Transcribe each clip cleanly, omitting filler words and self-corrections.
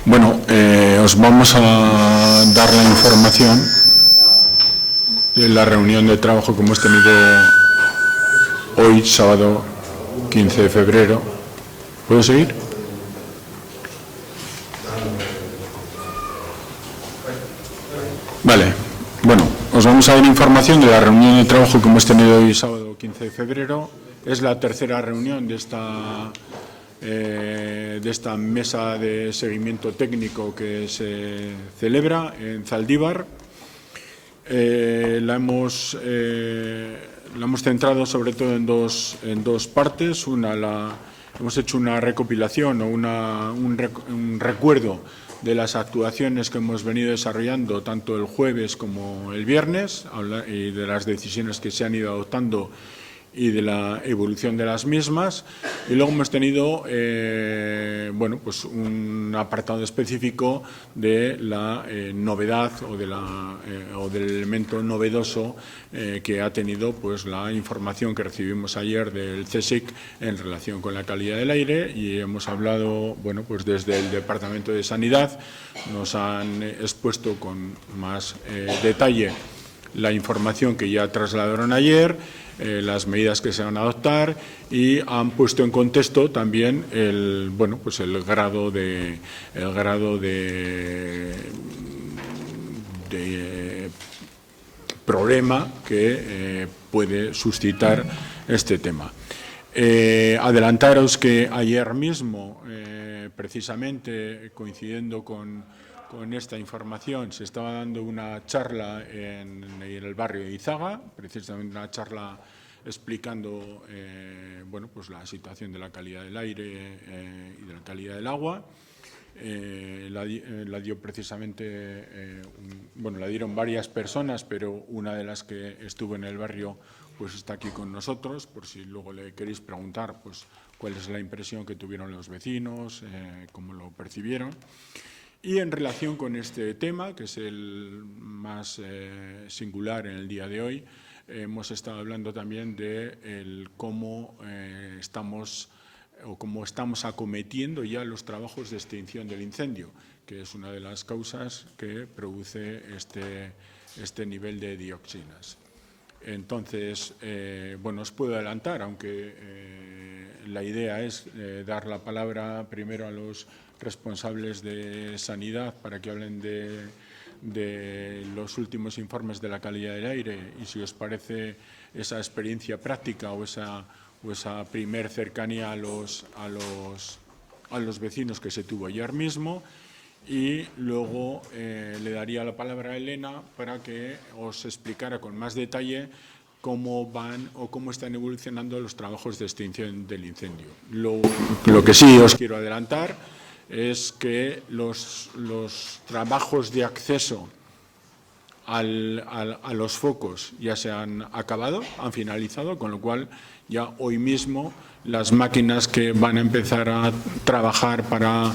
Bueno, os vamos a dar la información de la reunión de trabajo que hemos tenido hoy, sábado 15 de febrero. ¿Puedo seguir? Vale. Bueno, os vamos a dar información de la reunión de trabajo que hemos tenido hoy, sábado 15 de febrero. Es la tercera reunión de esta mesa de seguimiento técnico que se celebra en Zaldívar. La hemos centrado sobre todo en dos partes. Hemos hecho una recopilación o un recuerdo de las actuaciones que hemos venido desarrollando tanto el jueves como el viernes y de las decisiones que se han ido adoptando y de la evolución de las mismas. Y luego hemos tenido pues un apartado específico de la novedad o del elemento novedoso que ha tenido pues la información que recibimos ayer del CSIC en relación con la calidad del aire, y hemos hablado, pues desde el Departamento de Sanidad nos han expuesto con más detalle la información que ya trasladaron ayer, las medidas que se van a adoptar, y han puesto en contexto también el grado de problema que puede suscitar este tema. Adelantaros que ayer mismo, precisamente coincidiendo con esta información, se estaba dando una charla en el barrio de Izaga, precisamente una charla explicando pues la situación de la calidad del aire y de la calidad del agua. La dio precisamente, la dieron varias personas, pero una de las que estuvo en el barrio pues está aquí con nosotros, por si luego le queréis preguntar pues cuál es la impresión que tuvieron los vecinos, cómo lo percibieron. Y en relación con este tema, que es el más singular en el día de hoy, hemos estado hablando también de cómo estamos acometiendo ya los trabajos de extinción del incendio, que es una de las causas que produce este nivel de dioxinas. Entonces, os puedo adelantar, aunque la idea es dar la palabra primero a los responsables de sanidad para que hablen de los últimos informes de la calidad del aire, y si os parece esa experiencia práctica o esa primer cercanía a los vecinos que se tuvo ayer mismo. Y luego le daría la palabra a Elena para que os explicara con más detalle cómo van o cómo están evolucionando los trabajos de extinción del incendio. Lo que sí os quiero adelantar es que los trabajos de acceso a los focos ya se han acabado, han finalizado, con lo cual ya hoy mismo las máquinas que van a empezar a trabajar para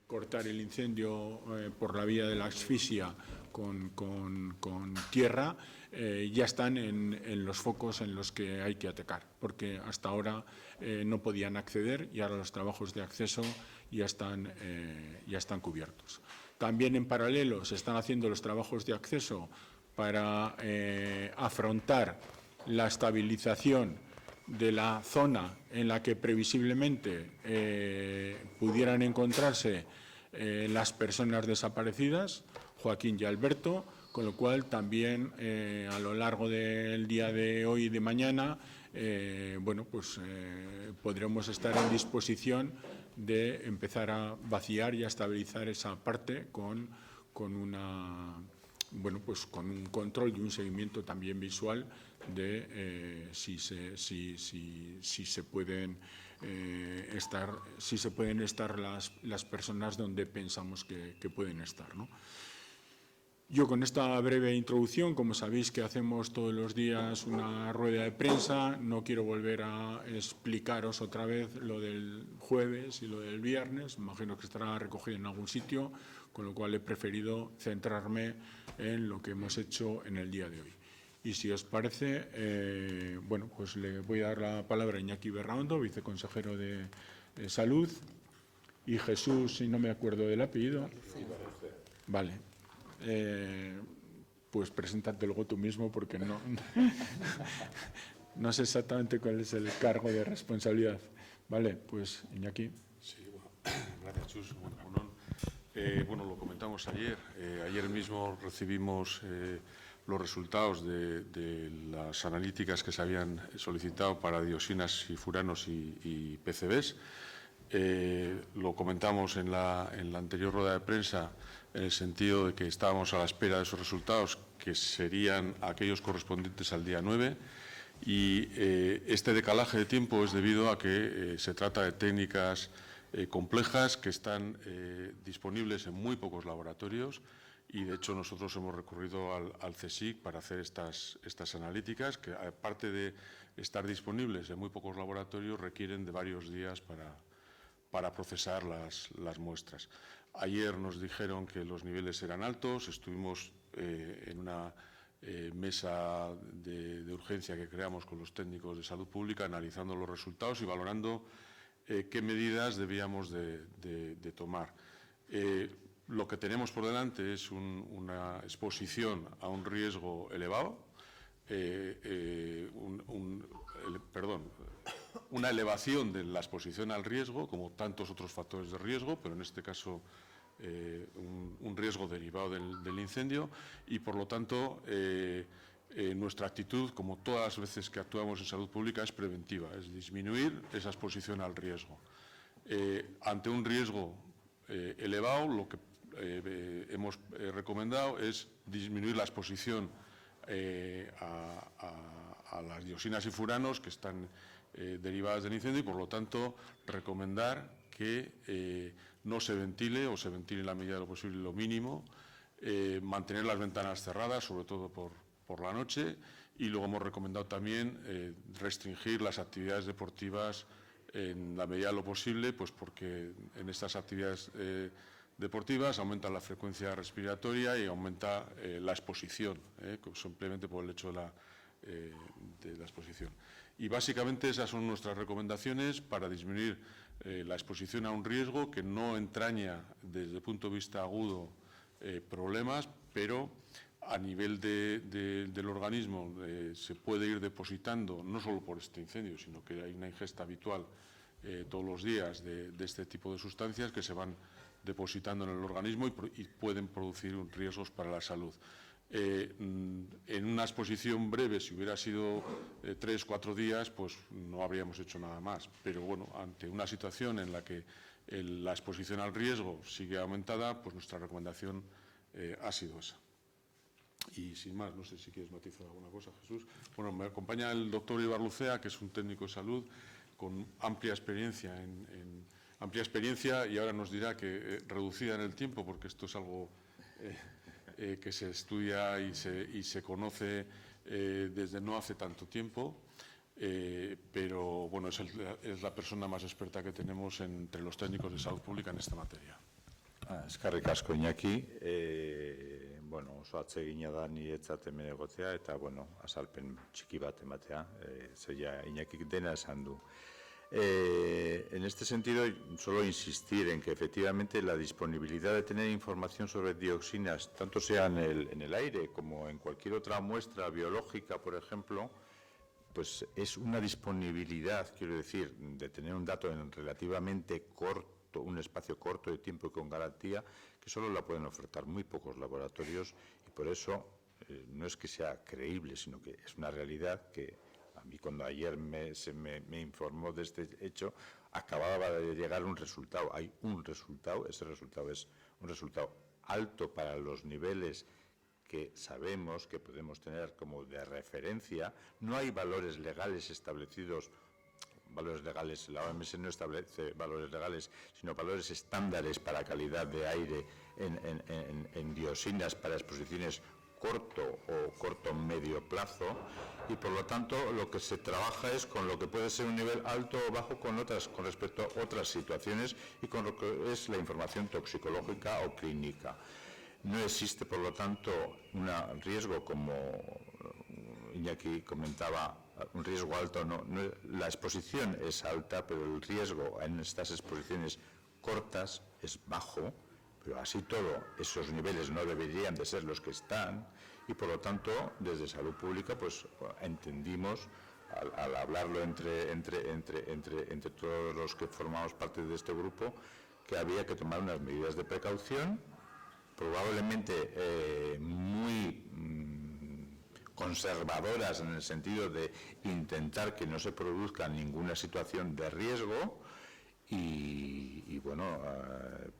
cortar el incendio por la vía de la asfixia con tierra ya están en los focos en los que hay que atacar, porque hasta ahora no podían acceder y ahora los trabajos de acceso ya están cubiertos. También en paralelo se están haciendo los trabajos de acceso para afrontar la estabilización de la zona en la que previsiblemente pudieran encontrarse las personas desaparecidas, Joaquín y Alberto, con lo cual también a lo largo del día de hoy y de mañana podremos estar en disposición de empezar a vaciar y a estabilizar esa parte con un control y un seguimiento también visual de si se pueden estar las personas donde pensamos que pueden estar, ¿no? Yo con esta breve introducción, como sabéis que hacemos todos los días una rueda de prensa, no quiero volver a explicaros otra vez lo del jueves y lo del viernes, imagino que estará recogido en algún sitio, con lo cual he preferido centrarme en lo que hemos hecho en el día de hoy. Y si os parece, le voy a dar la palabra a Iñaki Berraondo, viceconsejero de Salud, y Jesús, si no me acuerdo del apellido. Vale. Pues preséntate luego tú mismo porque no sé exactamente cuál es el cargo de responsabilidad. Vale, pues Iñaki. Sí, gracias, Chus. Bueno, lo comentamos ayer. Ayer mismo recibimos los resultados de las analíticas que se habían solicitado para dioxinas y furanos y PCBs. Lo comentamos en la anterior rueda de prensa en el sentido de que estábamos a la espera de esos resultados, que serían aquellos correspondientes al día 9. Y este decalaje de tiempo es debido a que se trata de técnicas complejas que están disponibles en muy pocos laboratorios y, de hecho, nosotros hemos recurrido al CSIC para hacer estas analíticas que, aparte de estar disponibles en muy pocos laboratorios, requieren de varios días para procesar las muestras. Ayer nos dijeron que los niveles eran altos, estuvimos en una mesa de urgencia que creamos con los técnicos de salud pública analizando los resultados y valorando qué medidas debíamos de tomar. Lo que tenemos por delante es una exposición a un riesgo elevado, una elevación de la exposición al riesgo, como tantos otros factores de riesgo, pero en este caso un riesgo derivado del incendio y, por lo tanto, nuestra actitud, como todas las veces que actuamos en salud pública, es preventiva, es disminuir esa exposición al riesgo. Ante un riesgo elevado, lo que hemos recomendado es disminuir la exposición a las dioxinas y furanos que están derivadas del incendio y, por lo tanto, recomendar que no se ventile o se ventile en la medida de lo posible lo mínimo, mantener las ventanas cerradas, sobre todo por la noche, y luego hemos recomendado también restringir las actividades deportivas en la medida de lo posible, pues porque en estas actividades deportivas aumenta la frecuencia respiratoria y aumenta la exposición, simplemente por el hecho de la exposición. Y básicamente esas son nuestras recomendaciones para disminuir la exposición a un riesgo que no entraña desde el punto de vista agudo problemas, pero a nivel del organismo se puede ir depositando, no solo por este incendio, sino que hay una ingesta habitual todos los días de este tipo de sustancias que se van depositando en el organismo y pueden producir riesgos para la salud. En una exposición breve, si hubiera sido 3 o 4 días, pues no habríamos hecho nada más. Pero bueno, ante una situación en la que la exposición al riesgo sigue aumentada, pues nuestra recomendación ha sido esa. Y sin más, no sé si quieres matizar alguna cosa, Jesús. Bueno, me acompaña el doctor Ibar Lucea, que es un técnico de salud con amplia experiencia y ahora nos dirá que reducida en el tiempo, porque esto es algo que se estudia y se conoce desde no hace tanto tiempo, pero bueno, es la persona más experta que tenemos entre los técnicos de salud pública en esta materia. Eskerrik asko, Iñaki. Bueno, oso atsegina da niretzat hemen egotzea eta, bueno, azalpen txiki bat ematea, zeia Iñakik dena esan du. En este sentido, solo insistir en que efectivamente la disponibilidad de tener información sobre dioxinas, tanto sea en el aire como en cualquier otra muestra biológica, por ejemplo, pues es una disponibilidad, quiero decir, de tener un dato en relativamente corto, un espacio corto de tiempo y con garantía, que solo la pueden ofertar muy pocos laboratorios y por eso no es que sea creíble, sino que es una realidad que a mí cuando ayer se me informó de este hecho, acababa de llegar un resultado. Hay un resultado, ese resultado es un resultado alto para los niveles que sabemos que podemos tener como de referencia. No hay valores legales establecidos. Valores legales, la OMS no establece valores legales, sino valores estándares para calidad de aire en dioxinas para exposiciones corto o corto-medio plazo, y por lo tanto lo que se trabaja es con lo que puede ser un nivel alto o bajo con respecto a otras situaciones y con lo que es la información toxicológica o clínica. No existe, por lo tanto, un riesgo, como Iñaki comentaba, un riesgo alto. No, la exposición es alta, pero el riesgo en estas exposiciones cortas es bajo, pero así todo, esos niveles no deberían de ser los que están y por lo tanto, desde Salud Pública, pues entendimos, al hablarlo entre todos los que formamos parte de este grupo, que había que tomar unas medidas de precaución, probablemente muy conservadoras en el sentido de intentar que no se produzca ninguna situación de riesgo y bueno,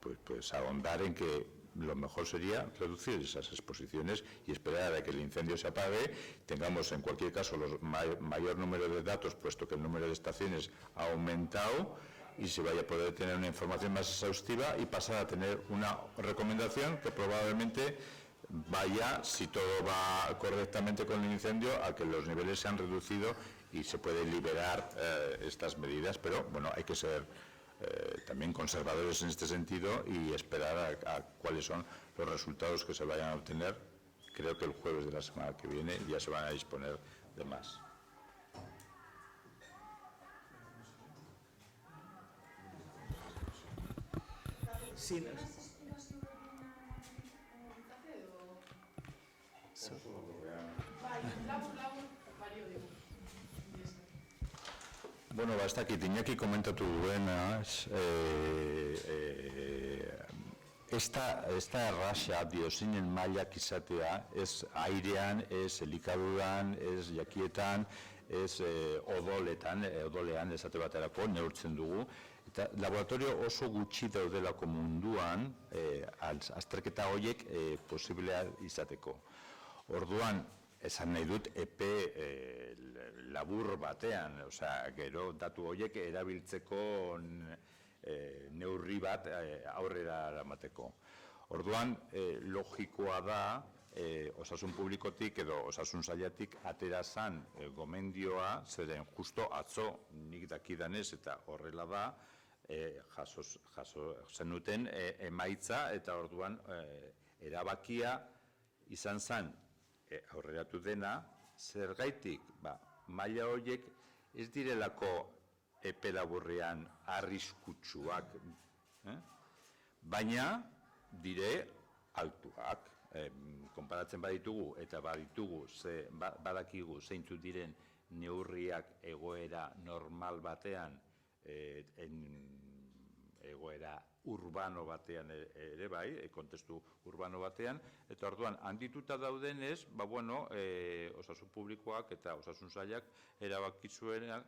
pues ahondar en que lo mejor sería reducir esas exposiciones y esperar a que el incendio se apague, tengamos en cualquier caso mayor número de datos, puesto que el número de estaciones ha aumentado y se vaya a poder tener una información más exhaustiva y pasar a tener una recomendación que probablemente vaya, si todo va correctamente con el incendio, a que los niveles se han reducido y se pueden liberar estas medidas, pero bueno, hay que ser también conservadores en este sentido y esperar a cuáles son los resultados que se vayan a obtener. Creo que el jueves de la semana que viene ya se van a disponer de más. Sí, Bueno, basta que Iñaki komentatu duenaz, esta erraxa diosinen mailak izatea, ez airean, ez elikaduran, ez jakietan, ez odolean esate baterako neurtzen dugu. Eta laboratorio oso gutxi daudelako munduan, azterketa horiek posiblea izateko. Orduan, esan nahi dut epe labur batean, gero datu horiek erabiltzeko neurri bat aurrera eramateko. Orduan, logikoa da, osasun publikotik edo osasun sailatik atera zan gomendioa, zeren justo atzo nik dakidanez eta horrela da, jaso zenuten emaitza eta orduan erabakia izan zan aurreratu dena, zergaitik, maila horiek ez direlako epe laburrean arriskutsuak, baina dire altuak. Konparatzen baditugu eta badakigu zeintzuk diren neurriak egoera normal batean, egoera urbano batean ere bai, kontestu urbano batean, eta orduan handituta daudenez, osasun publikoak eta osasun sailak erabakizuenak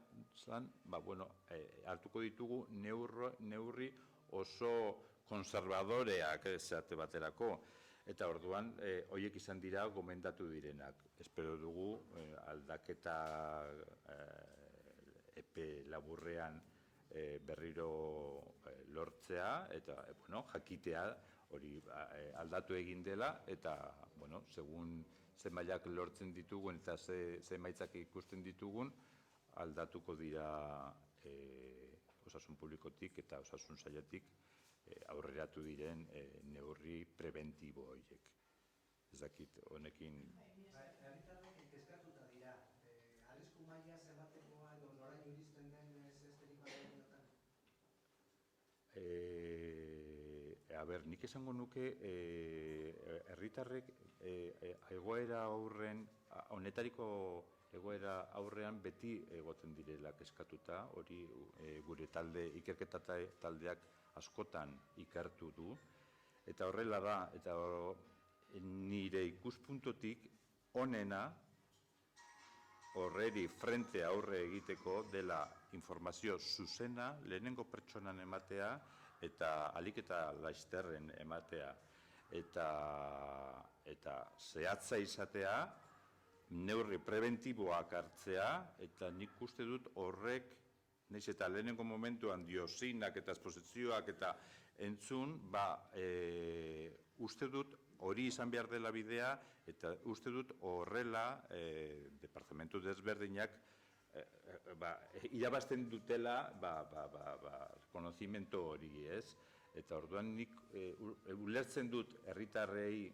hartuko ditugu neurri oso konservadoreak esate baterako, eta orduan horiek izan dira gomendatu direnak. Espero dugu aldaketa epe laburrean berriro lortzea eta jakitea hori aldatu egin dela eta segun ze mailak lortzen ditugun eta ze emaitzak ikusten ditugun aldatuko dira osasun publikotik eta osasun sailatik aurreratu diren neurri preventibo horiek. Ez dakit honekin... Herritarrek kezkatuta dira. Arrisku maila zenbatekoa edo noraino iristen den zesterik batean? Nik esango nuke herritarrek egoera aurren, honetariko egoera aurrean beti egoten direla kezkatuta, hori gure ikerketa taldeak askotan ikertu du, eta horrela da, eta nire ikuspuntotik onena horreri frente aurre egiteko dela informazio zuzena lehenengo pertsonan ematea eta alik eta laizterren ematea eta zehatza izatea, neurri preventiboak hartzea eta nik uste dut horrek nahiz eta lehenengo momentuan dioxinak eta esposizioak eta entzun, uste dut hori izan behar dela bidea eta uste dut horrela departamentu desberdinak irabazten dutela konozimento hori, ez? Eta orduan nik ulertzen dut herritarrei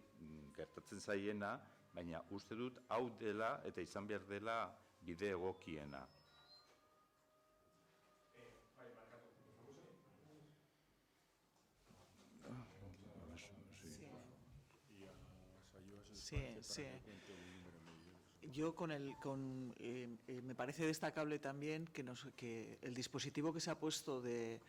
gertatzen zaiena, baina uste dut hau dela eta izan behar dela bide egokiena. Sí. Yo me parece destacable también que el dispositivo que se ha puesto de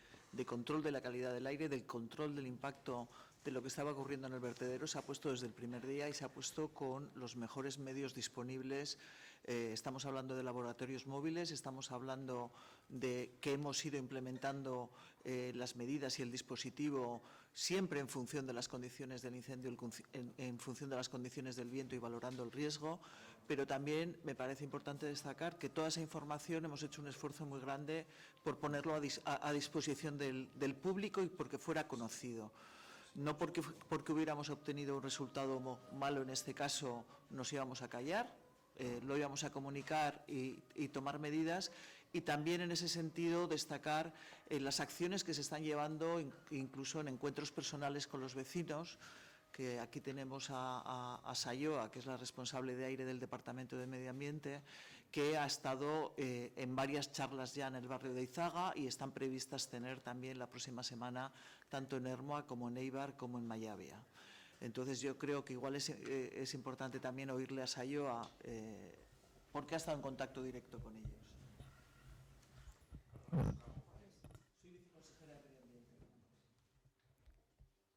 control de la calidad del aire, del control del impacto de lo que estaba ocurriendo en el vertedero, se ha puesto desde el primer día y se ha puesto con los mejores medios disponibles. Estamos hablando de laboratorios móviles, estamos hablando de que hemos ido implementando las medidas y el dispositivo siempre en función de las condiciones del incendio, en función de las condiciones del viento y valorando el riesgo, pero también me parece importante destacar que toda esa información hemos hecho un esfuerzo muy grande por ponerlo a disposición del público y porque fuera conocido. No porque hubiéramos obtenido un resultado malo en este caso nos íbamos a callar, lo íbamos a comunicar y tomar medidas, y también en ese sentido destacar las acciones que se están llevando incluso en encuentros personales con los vecinos, que aquí tenemos a Sayoa, que es la responsable de aire del Departamento de Medio Ambiente, que ha estado en varias charlas ya en el barrio de Izaga y están previstas tener también la próxima semana tanto en Ermua como en Eibar como en Mayavia. Entonces yo creo que igual es importante también oírle a Sayoa porque ha estado en contacto directo con ellos. Soy viceconsejera de Medio Ambiente.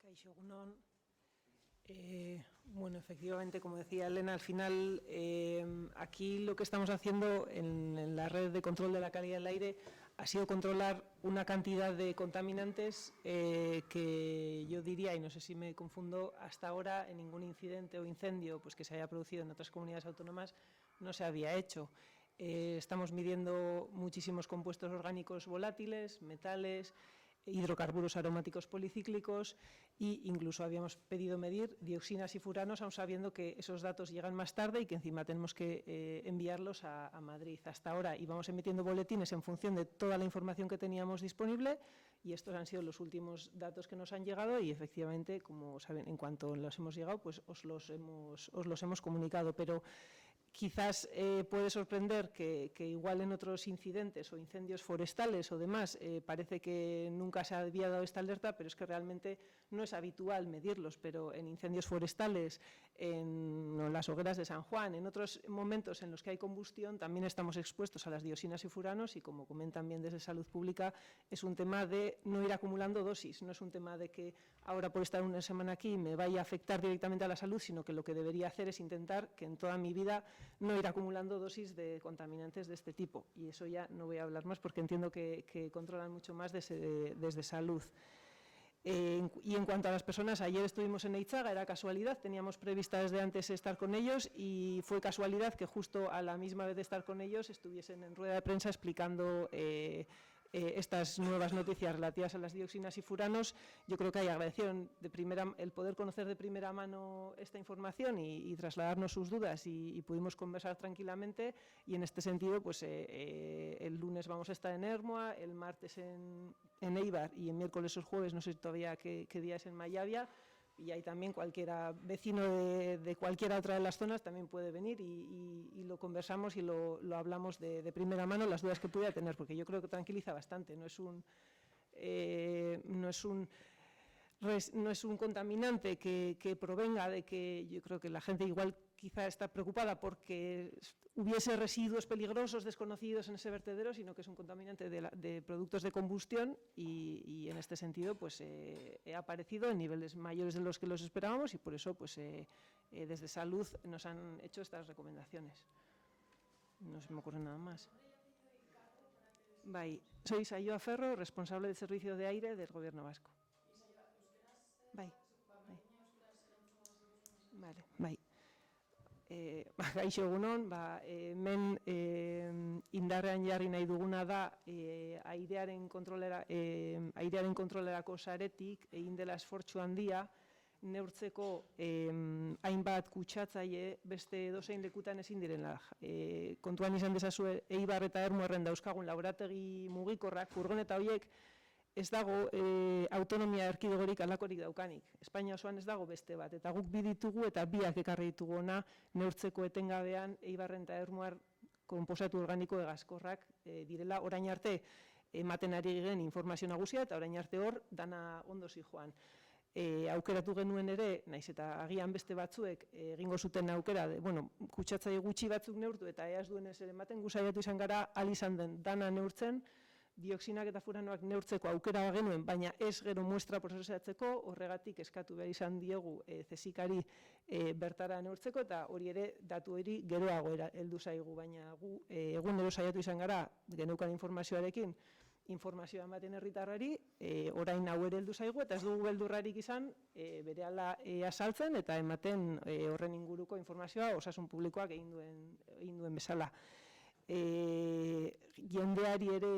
Kaixo, egunon. Bueno, efectivamente, como decía Elena, al final aquí lo que estamos haciendo en la red de control de la calidad del aire ha sido controlar una cantidad de contaminantes que yo diría, y no sé si me confundo, hasta ahora en ningún incidente o incendio pues, que se haya producido en otras comunidades autónomas no se había hecho. Estamos midiendo muchísimos compuestos orgánicos volátiles, metales, hidrocarburos aromáticos policíclicos e incluso habíamos pedido medir dioxinas y furanos, aun sabiendo que esos datos llegan más tarde y que encima tenemos que enviarlos a Madrid. Hasta ahora íbamos emitiendo boletines en función de toda la información que teníamos disponible y estos han sido los últimos datos que nos han llegado y efectivamente, como saben, en cuanto los hemos llegado, pues os los hemos comunicado, pero quizás puede sorprender que igual en otros incidentes o incendios forestales o demás parece que nunca se había dado esta alerta, pero es que realmente no es habitual medirlos, pero en incendios forestales, en las hogueras de San Juan, en otros momentos en los que hay combustión, también estamos expuestos a las dioxinas y furanos y como comentan bien desde Salud Pública, es un tema de no ir acumulando dosis, no es un tema de que ahora por estar una semana aquí me vaya a afectar directamente a la salud, sino que lo que debería hacer es intentar que en toda mi vida no ir acumulando dosis de contaminantes de este tipo. Y eso ya no voy a hablar más porque entiendo que controlan mucho más desde salud. Y en cuanto a las personas, ayer estuvimos en Eizaga, era casualidad, teníamos prevista desde antes estar con ellos y fue casualidad que justo a la misma vez de estar con ellos estuviesen en rueda de prensa explicando estas nuevas noticias relativas a las dioxinas y furanos. Yo creo que hay agradecieron el poder conocer de primera mano esta información y trasladarnos sus dudas y pudimos conversar tranquilamente y en este sentido pues el lunes vamos a estar en Ermua, el martes en Eibar y el miércoles o jueves, no sé todavía qué día es en Mayavia, y ahí también cualquiera vecino de cualquiera otra de las zonas también puede venir y lo conversamos y lo hablamos de primera mano, las dudas que pudiera tener, porque yo creo que tranquiliza bastante, no es un contaminante que provenga de que yo creo que la gente igual quizá está preocupada porque hubiese residuos peligrosos desconocidos en ese vertedero, sino que es un contaminante de productos de combustión y en este sentido pues ha aparecido en niveles mayores de los que los esperábamos y por eso pues desde Salud nos han hecho estas recomendaciones. No se me ocurre nada más. Soy Sayoa Ferro, responsable del Servicio de Aire del Gobierno Vasco. Bai. Gaixo egunon, hemen indarrean jarri nahi duguna da airearen kontrolerako saretik egin dela esfortzu handia neurtzeko hainbat kutsatzaile beste edozein lekutan ezin direla. Kontuan izan dezazue Eibar eta Ermuarren dauzkagun laborategi mugikorrak, furgoneta horiek ez dago autonomia erkidegorik alakorik daukanik. Espainia osoan ez dago beste bat, eta guk bi ditugu eta biak ekarri ditugu ona neurtzeko etengabean Eibarren eta Ermuar konposatu organiko egazkorrak direla orain arte ematen ari giren informazio nagusia eta orain arte hor dana ondo zijoan. aukeratu genuen ere, naiz eta agian beste batzuek egingo zuten aukera, kutsatzaile gutxi batzuk neurtu eta ez duen ez ere ematen, gu saiatu izan gara ahal izan den dana neurtzen, dioxinak eta furanoak neurtzeko aukera genuen, baina ez gero muestra prozesatzeko, horregatik eskatu behar izan diegu CSIC-ari bertara neurtzeko, eta hori ere datu hori geroago heldu zaigu, baina gu egunero saiatu izan gara geneukan informazioarekin, informazioa ematen herritarrari, orain hau ere heldu zaigu, eta ez dugu beldurrarik izan berehala azaltzen eta ematen horren inguruko informazioa osasun publikoak egin duen bezala. Jendeari ere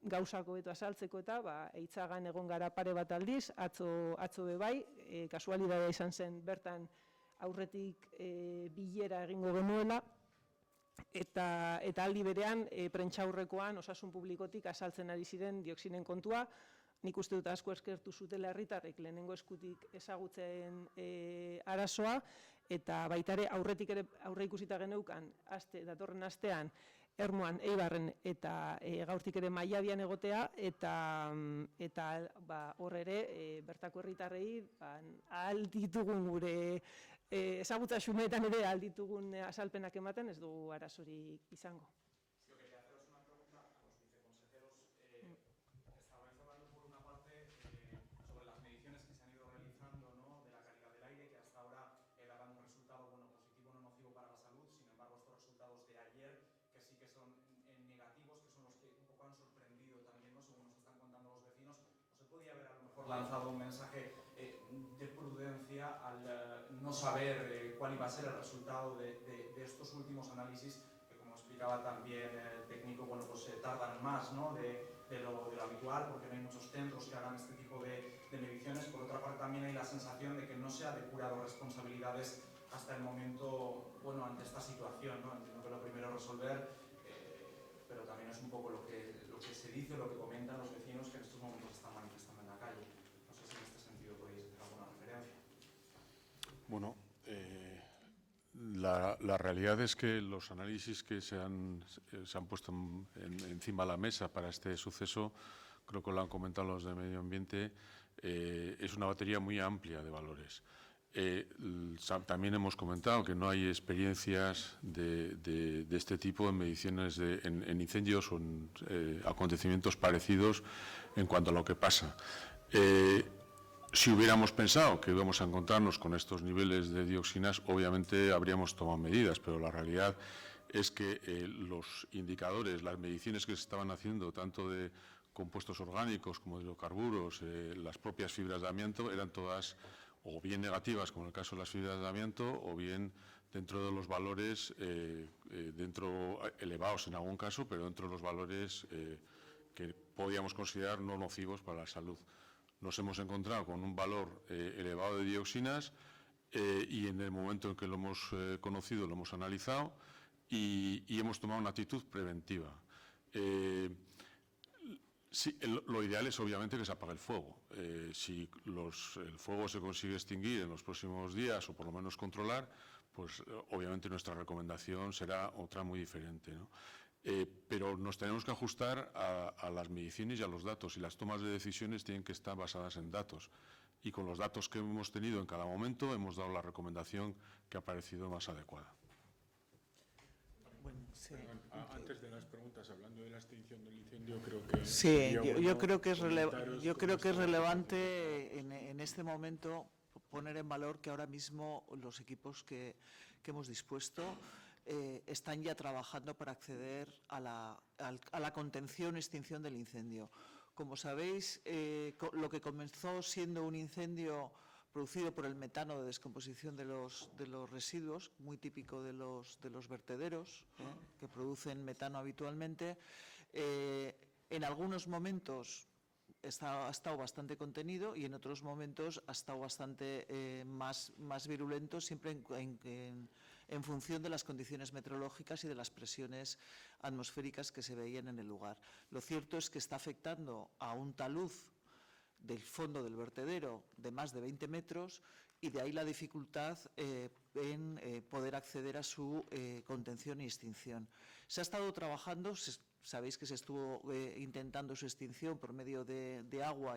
gauzako beto azaltzeko eta eitzagan egon gara pare bat aldiz, atzo bebai, kasualidadea izan zen bertan aurretik bilera egingo genuela, eta aldi berean prentsaurrekoan osasun publikotik azaltzen ari ziren dioxinen kontua, nik uste dut asko eskertu zutela herritarrek lehenengo eskutik ezagutzen arazoa, eta baita ere aurretik ere aurre ikusita geneukan datorren astean Ermuan, Eibarren eta gaurtik ere Maiabian egotea, eta hor ere bertako herritarrei ahal ditugun gure ezagutasunetan ere ahal ditugun azalpenak ematen ez dugu arazorik izango. Lanzado un mensaje de prudencia al no saber cuál iba a ser el resultado de estos últimos análisis, que como explicaba también el técnico, tardan más, ¿no? de lo habitual, porque no hay muchos centros que hagan este tipo de mediciones. Por otra parte, también hay la sensación de que no se ha depurado responsabilidades hasta el momento, ante esta situación, ¿no? Entiendo que lo primero es resolver, pero también es un poco lo que se dice, lo que comentan los vecinos que en estos momentos están manifestando en la calle. No sé si en este sentido podéis hacer alguna referencia. Bueno, la realidad es que los análisis que se han puesto encima de la mesa para este suceso, creo que lo han comentado los de Medio Ambiente, es una batería muy amplia de valores. También hemos comentado que no hay experiencias de este tipo en mediciones en incendios o en acontecimientos parecidos en cuanto a lo que pasa. Si hubiéramos pensado que íbamos a encontrarnos con estos niveles de dioxinas, obviamente habríamos tomado medidas, pero la realidad es que los indicadores, las mediciones que se estaban haciendo, tanto de compuestos orgánicos como de hidrocarburos, las propias fibras de amianto, eran todas o bien negativas, como en el caso de las fibras de amianto, o bien dentro de los valores, elevados en algún caso, pero dentro de los valores que podíamos considerar no nocivos para la salud. Nos hemos encontrado con un valor elevado de dioxinas y en el momento en que lo hemos conocido, lo hemos analizado y hemos tomado una actitud preventiva. Sí, lo ideal es obviamente que se apague el fuego. Si el fuego se consigue extinguir en los próximos días o por lo menos controlar, pues obviamente nuestra recomendación será otra muy diferente, ¿no? Pero nos tenemos que ajustar a las mediciones y a los datos, y las tomas de decisiones tienen que estar basadas en datos. Y con los datos que hemos tenido en cada momento hemos dado la recomendación que ha parecido más adecuada. Bueno, sí. Antes de las preguntas, hablando de la extinción del incendio, creo que... Sí, yo creo que es relevante en este momento poner en valor que ahora mismo los equipos que hemos dispuesto están ya trabajando para acceder a la contención y extinción del incendio. Como sabéis, lo que comenzó siendo un incendio producido por el metano de descomposición de los residuos, muy típico de los vertederos, que producen metano habitualmente, en algunos momentos ha estado bastante contenido y en otros momentos ha estado bastante más virulento, siempre en función de las condiciones meteorológicas y de las presiones atmosféricas que se veían en el lugar. Lo cierto es que está afectando a un talud del fondo del vertedero de más de 20 metros y de ahí la dificultad en poder acceder a su contención y extinción. Se ha estado trabajando, sabéis que se estuvo intentando su extinción por medio de agua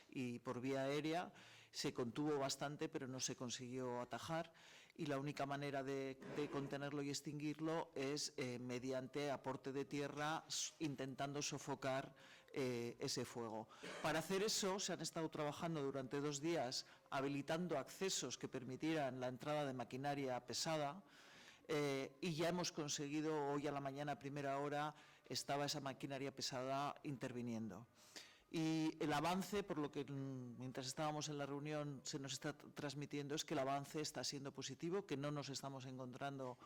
y por vía aérea, se contuvo bastante, pero no se consiguió atajar, y la única manera de contenerlo y extinguirlo es mediante aporte de tierra, intentando sofocar ese fuego. Para hacer eso se han estado trabajando durante 2 días habilitando accesos que permitieran la entrada de maquinaria pesada, y ya hemos conseguido, hoy a la mañana a primera hora estaba esa maquinaria pesada interviniendo. Y el avance, por lo que mientras estábamos en la reunión se nos está transmitiendo, es que el avance está siendo positivo, que no nos estamos encontrando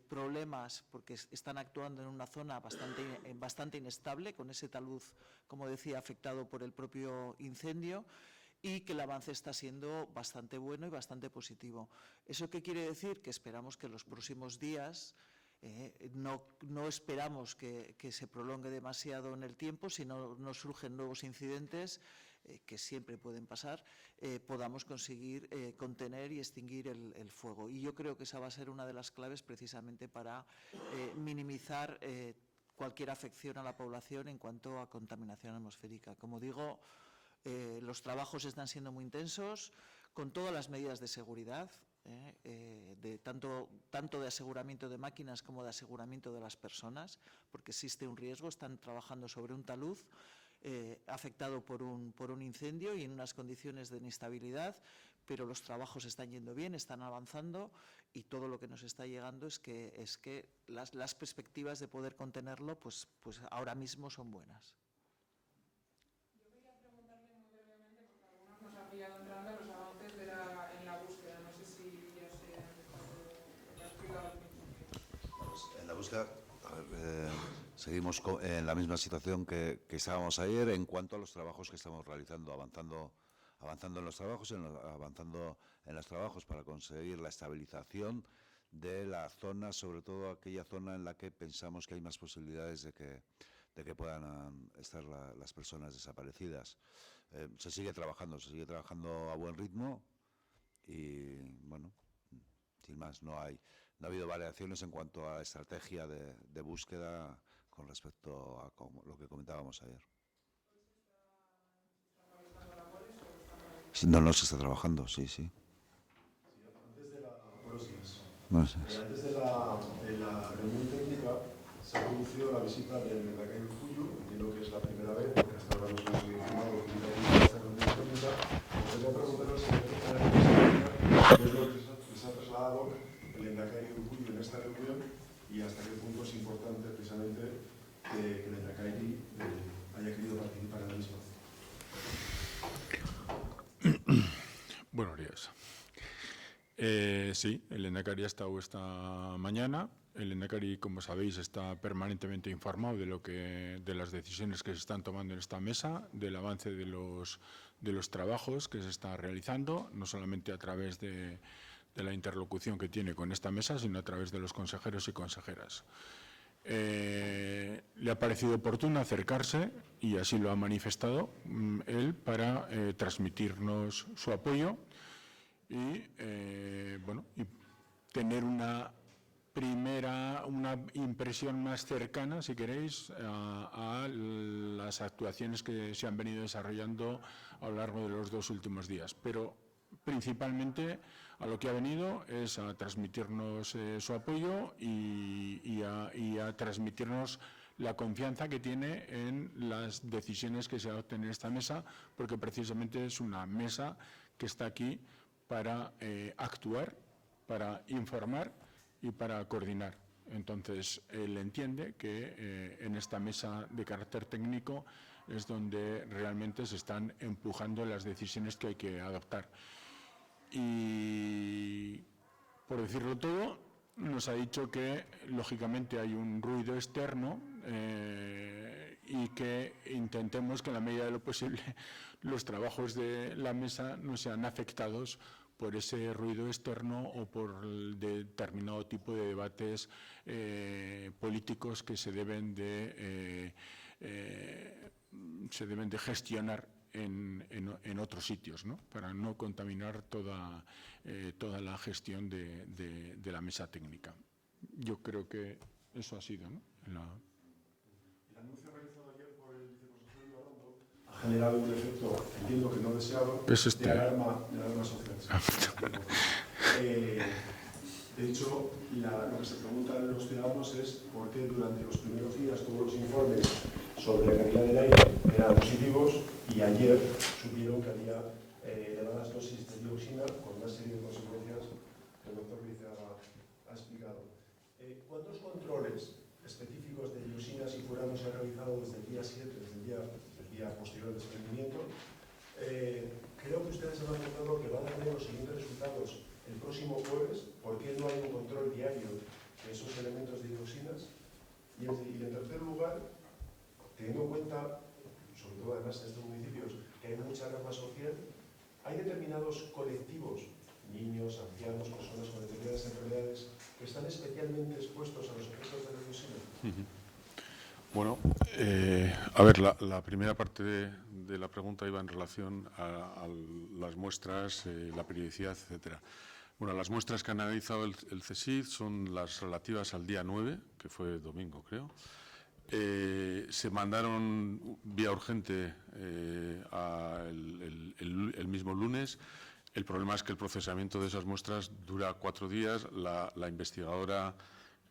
problemas porque están actuando en una zona bastante inestable, con ese talud, como decía, afectado por el propio incendio, y que el avance está siendo bastante bueno y bastante positivo. ¿Eso qué quiere decir? Que esperamos que en los próximos días, no esperamos que se prolongue demasiado en el tiempo, si no surgen nuevos incidentes, que siempre pueden pasar, podamos conseguir contener y extinguir el fuego. Y yo creo que esa va a ser una de las claves precisamente para minimizar cualquier afección a la población en cuanto a contaminación atmosférica. Como digo, los trabajos están siendo muy intensos, con todas las medidas de seguridad, tanto de aseguramiento de máquinas como de aseguramiento de las personas, porque existe un riesgo. Están trabajando sobre un talud afectado por un incendio y en unas condiciones de inestabilidad, pero los trabajos están yendo bien, están avanzando, y todo lo que nos está llegando es que las perspectivas de poder contenerlo pues ahora mismo son buenas. Yo quería preguntarle muy brevemente, porque algunos nos han pillado entrando, los avances en la búsqueda. No sé si ya se ha explicado el mismo. Pues en la búsqueda, seguimos en la misma situación que estábamos ayer en cuanto a los trabajos que estamos realizando, avanzando en los trabajos, avanzando en los trabajos para conseguir la estabilización de la zona, sobre todo aquella zona en la que pensamos que hay más posibilidades de que puedan estar las personas desaparecidas. Se sigue trabajando a buen ritmo y, bueno, sin más, no ha habido variaciones en cuanto a la estrategia de búsqueda con respecto a lo que comentábamos ayer. No se está trabajando, sí. Antes de Antes de la reunión técnica se ha producido la visita del Lehendakari Urkullu, entiendo que es la primera vez, porque hasta ahora no se nos había informado que iba a ir a esta reunión técnica. Me gustaría preguntarle al señor qué es lo que les ha trasladado el Lehendakari Urkullu en esta reunión y hasta qué punto es importante precisamente que el Lehendakari haya querido participar en la misma. Buenos días. Sí, el Lehendakari ha estado esta mañana. El Lehendakari, como sabéis, está permanentemente informado de las decisiones que se están tomando en esta mesa, del avance de los trabajos que se está realizando, no solamente a través de la interlocución que tiene con esta mesa, sino a través de los consejeros y consejeras. Le ha parecido oportuno acercarse, y así lo ha manifestado él, para transmitirnos su apoyo y tener una impresión más cercana, si queréis, a las actuaciones que se han venido desarrollando a lo largo de los 2 últimos días. Pero principalmente a lo que ha venido es a transmitirnos su apoyo y a transmitirnos la confianza que tiene en las decisiones que se adopten en esta mesa, porque precisamente es una mesa que está aquí para actuar, para informar y para coordinar. Entonces, él entiende que en esta mesa de carácter técnico es donde realmente se están empujando las decisiones que hay que adoptar. Y, por decirlo todo, nos ha dicho que, lógicamente, hay un ruido externo y que intentemos que, en la medida de lo posible, los trabajos de la mesa no sean afectados por ese ruido externo o por determinado tipo de debates políticos que se deben de gestionar en otros sitios, ¿no? Para no contaminar toda la gestión de la mesa técnica. Yo creo que eso ha sido, ¿no? El anuncio realizado ayer por el viceconsejero Ibarrondo generado un efecto, entiendo que no deseado, de alarma social. De hecho, lo que se preguntan los ciudadanos es por qué durante los primeros días todos los informes sobre la calidad del aire eran positivos y ayer supieron que había elevadas dosis de dioxina con una serie de consecuencias que el doctor Liceaga ha explicado. ¿Cuántos controles específicos de dioxinas y furanos se han realizado desde el día 7, desde el día posterior al desprendimiento? Creo que ustedes han anunciado que van a tener los siguientes resultados el próximo jueves. ¿Por qué no hay un control diario de esos elementos de dioxinas? Y en tercer lugar, teniendo en cuenta, sobre todo además en estos municipios, que hay mucha alarma social, hay determinados colectivos, niños, ancianos, personas con determinadas enfermedades, que están especialmente expuestos a los efectos de la dioxina. Bueno, a ver, la primera parte de la pregunta iba en relación a las muestras, la periodicidad, etcétera. Bueno, las muestras que ha analizado el CSIC son las relativas al día 9, que fue domingo, creo. Se mandaron vía urgente el mismo lunes. El problema es que el procesamiento de esas muestras dura 4 días. La investigadora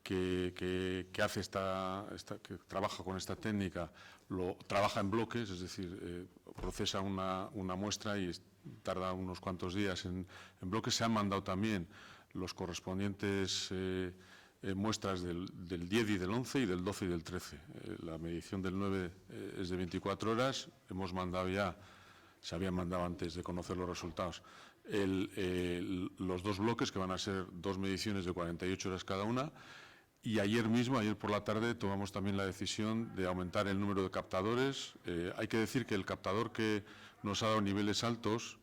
que hace que trabaja con esta técnica trabaja en bloques, es decir, procesa una muestra y tarda unos cuantos días en bloques. Se han mandado también los correspondientes muestras del 10 y del 11 y del 12 y del 13. La medición del 9 es de 24 horas. Hemos mandado ya, se habían mandado antes de conocer los resultados, los 2 bloques, que van a ser 2 mediciones de 48 horas cada una. Y ayer por la tarde, tomamos también la decisión de aumentar el número de captadores. Hay que decir que el captador que nos ha dado niveles altos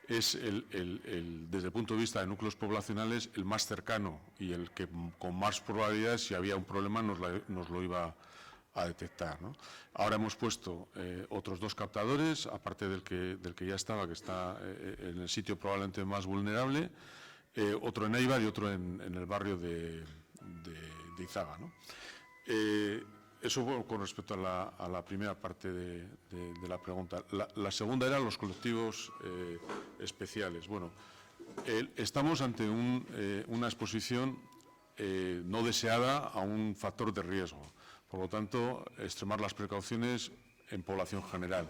es, desde el punto de vista de núcleos poblacionales, el más cercano y el que con más probabilidades, si había un problema, nos lo iba a detectar, ¿no? Ahora hemos puesto otros 2 captadores, aparte del que ya estaba, que está en el sitio probablemente más vulnerable, otro en Éibar y otro en el barrio de Izaga, ¿no? Eso con respecto a la primera parte de la pregunta. La segunda era los colectivos especiales. Bueno, estamos ante una exposición no deseada a un factor de riesgo. Por lo tanto, extremar las precauciones en población general.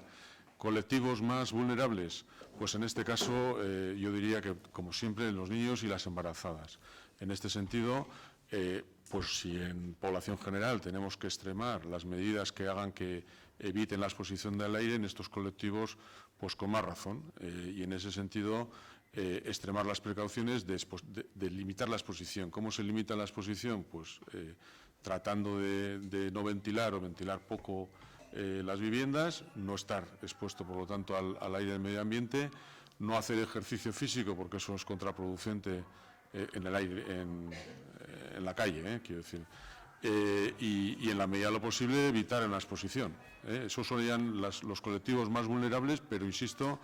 ¿Colectivos más vulnerables? Pues en este caso yo diría que, como siempre, los niños y las embarazadas. En este sentido, pues si en población general tenemos que extremar las medidas que hagan que eviten la exposición del aire, en estos colectivos, pues con más razón. Y en ese sentido, extremar las precauciones de limitar la exposición. ¿Cómo se limita la exposición? Pues tratando de no ventilar o ventilar poco las viviendas, no estar expuesto, por lo tanto, al aire del medio ambiente, no hacer ejercicio físico, porque eso es contraproducente en el aire, en la calle, quiero decir. Y en la medida de lo posible evitar en la exposición. Esos serían los colectivos más vulnerables, pero insisto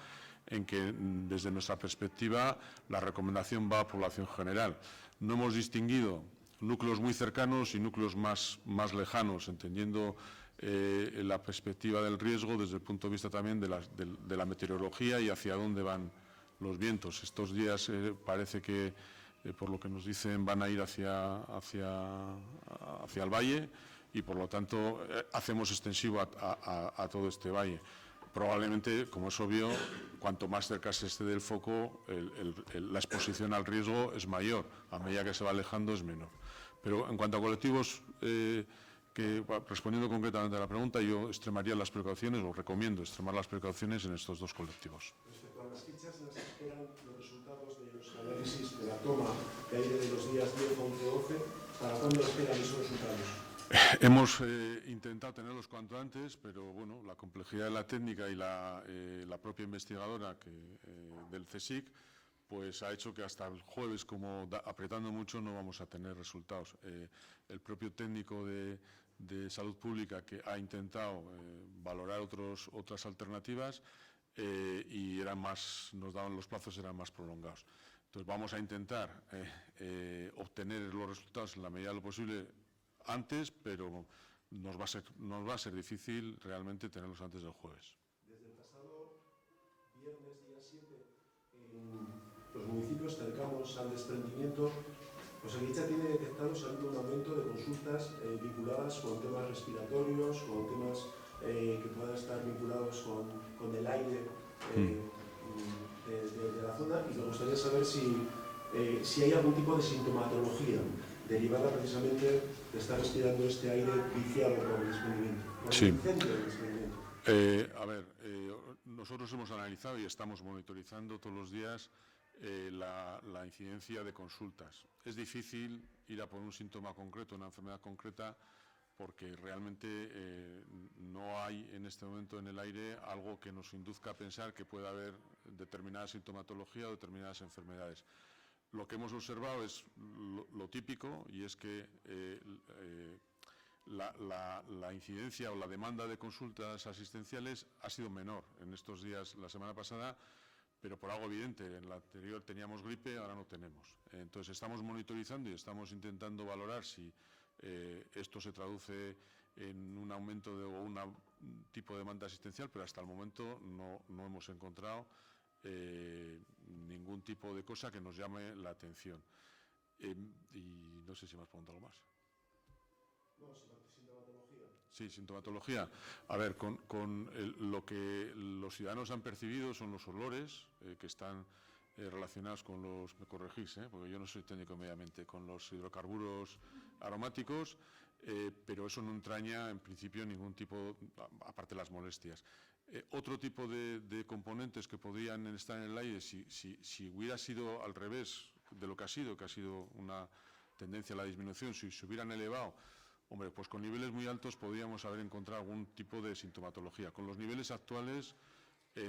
en que desde nuestra perspectiva la recomendación va a población general. No hemos distinguido núcleos muy cercanos y núcleos más lejanos, entendiendo la perspectiva del riesgo desde el punto de vista también de la meteorología y hacia dónde van los vientos. Estos días parece que, por lo que nos dicen, van a ir hacia el valle y, por lo tanto, hacemos extensivo a todo este valle. Probablemente, como es obvio, cuanto más cerca se esté del foco, la exposición al riesgo es mayor. A medida que se va alejando es menor. Pero en cuanto a colectivos, respondiendo concretamente a la pregunta, yo extremaría las precauciones, o recomiendo extremar las precauciones en estos 2 colectivos. Respecto a las fichas en las que esperan los resultados de los análisis de la toma de aire de los días 10, 11, 12, ¿para cuándo esperan esos resultados? Hemos intentado tenerlos cuanto antes, pero bueno, la complejidad de la técnica y la propia investigadora del CSIC pues ha hecho que hasta el jueves, como apretando mucho, no vamos a tener resultados. El propio técnico de salud pública que ha intentado valorar otras alternativas y los plazos eran más prolongados. Entonces vamos a intentar obtener los resultados en la medida de lo posible antes, pero nos va a ser difícil realmente tenerlos antes del jueves. Desde el En los municipios cercanos al desprendimiento, Osakidetza tiene detectados un aumento de consultas vinculadas con temas respiratorios, con temas que puedan estar vinculados con el aire de la zona, y me gustaría saber si hay algún tipo de sintomatología derivada precisamente de estar respirando este aire viciado por el desprendimiento, por el incendio del desprendimiento. A ver, nosotros hemos analizado y estamos monitorizando todos los días la incidencia de consultas. Es difícil ir a por un síntoma concreto, una enfermedad concreta, porque realmente no hay en este momento en el aire algo que nos induzca a pensar que pueda haber determinada sintomatología o determinadas enfermedades. Lo que hemos observado es lo típico, y es que la incidencia o la demanda de consultas asistenciales ha sido menor en estos días, la semana pasada, pero por algo evidente. En la anterior teníamos gripe, ahora no tenemos. Entonces estamos monitorizando y estamos intentando valorar si esto se traduce en un aumento o un tipo de demanda asistencial, pero hasta el momento no hemos encontrado ningún tipo de cosa que nos llame la atención. Y no sé si me has preguntado algo más. No, sintomatología. Sí, sintomatología. A ver, lo que los ciudadanos han percibido son los olores que están relacionados con los, me corregís, porque yo no soy técnico mediamente, con los hidrocarburos aromáticos, pero eso no entraña en principio ningún tipo, aparte de las molestias. Otro tipo de componentes que podrían estar en el aire, si hubiera sido al revés de lo que ha sido una tendencia a la disminución, si se hubieran elevado, hombre, pues con niveles muy altos podríamos haber encontrado algún tipo de sintomatología. Con los niveles actuales,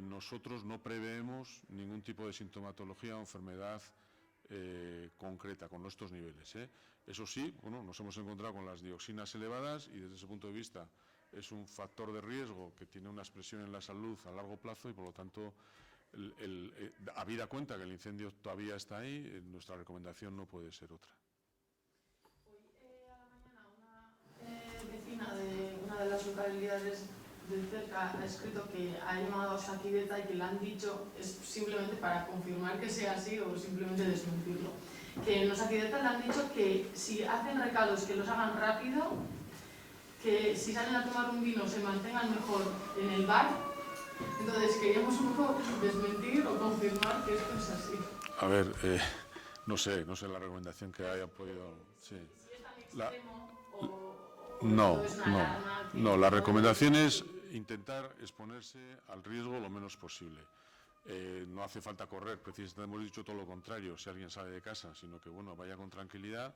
nosotros no preveemos ningún tipo de sintomatología o enfermedad concreta con estos niveles. Eso sí, bueno, nos hemos encontrado con las dioxinas elevadas y desde ese punto de vista es un factor de riesgo que tiene una expresión en la salud a largo plazo y por lo tanto, habida cuenta que el incendio todavía está ahí, nuestra recomendación no puede ser otra. Vecina de una de las localidades de cerca ha escrito que ha llamado a Osakidetza y que le han dicho, es simplemente para confirmar que sea así o simplemente desmentirlo, que en Osakidetza le han dicho que si hacen recados que los hagan rápido, que si salen a tomar un vino se mantengan mejor en el bar. Entonces queríamos un poco desmentir o confirmar que esto es así. A ver, no sé la recomendación que hayan podido... Sí. Si es tan extremo No, la recomendación es intentar exponerse al riesgo lo menos posible. No hace falta correr, precisamente hemos dicho todo lo contrario, si alguien sale de casa, sino que bueno, vaya con tranquilidad,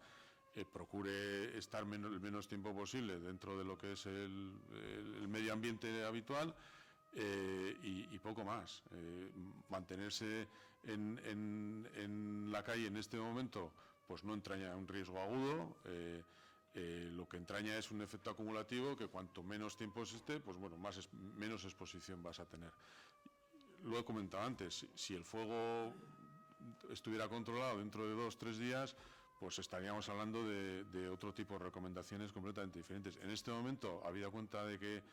procure estar el menos tiempo posible dentro de lo que es el medio ambiente habitual y poco más. Mantenerse en la calle en este momento pues no entraña un riesgo agudo. Lo que entraña es un efecto acumulativo que cuanto menos tiempo esté, pues bueno, menos exposición vas a tener. Lo he comentado antes, si el fuego estuviera controlado dentro de 2 o 3 días, pues estaríamos hablando de otro tipo de recomendaciones completamente diferentes. En este momento, habida cuenta de que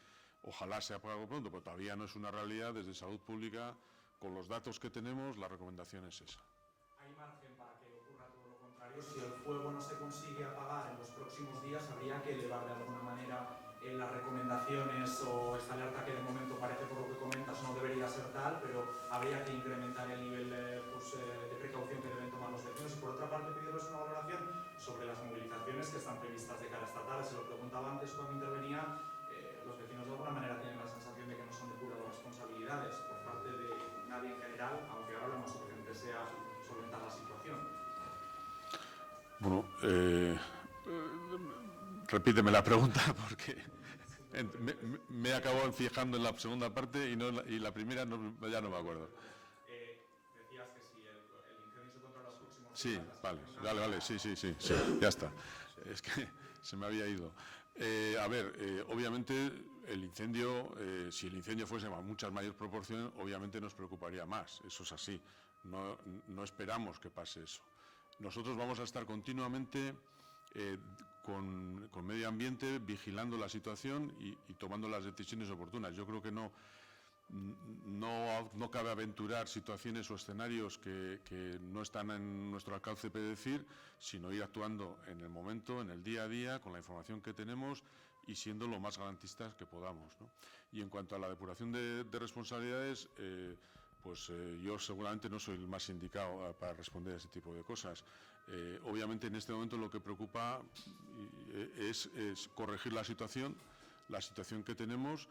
ojalá se apague pronto, pero todavía no es una realidad, desde Salud Pública, con los datos que tenemos, la recomendación es esa. ¿Hay margen para que ocurra todo lo contrario? Si el fuego no se consigue apagar en los próximos días, habría que elevar de alguna manera las recomendaciones o esta alerta que de momento parece, por lo que comentas, no debería ser tal, pero habría que incrementar el nivel de precaución que deben tomar los vecinos. Y por otra parte, pedirles una valoración sobre las movilizaciones que están previstas de cara a esta tarde. Se lo preguntaba antes cuando intervenía. Los vecinos de alguna manera tienen la sensación de que no son depuradas responsabilidades por parte de nadie en general, aunque ahora lo más urgente sea solventar la situación. Bueno, repíteme la pregunta porque me he acabado fijando en la segunda parte y la primera ya no me acuerdo. Decías que si el incendio se controla los próximos Sí, días... vale, sí, ya está. Es que se me había ido. A ver, obviamente el incendio, si el incendio fuese a muchas mayores proporciones, obviamente nos preocuparía más, eso es así. No esperamos que pase eso. Nosotros vamos a estar continuamente con medio ambiente vigilando la situación y tomando las decisiones oportunas. Yo creo que no no cabe aventurar situaciones o escenarios que no están en nuestro alcance predecir, sino ir actuando en el momento, en el día a día, con la información que tenemos y siendo lo más garantistas que podamos, ¿no? Y en cuanto a la depuración de responsabilidades, yo seguramente no soy el más indicado para responder a ese tipo de cosas. Obviamente en este momento lo que preocupa es corregir la situación que tenemos,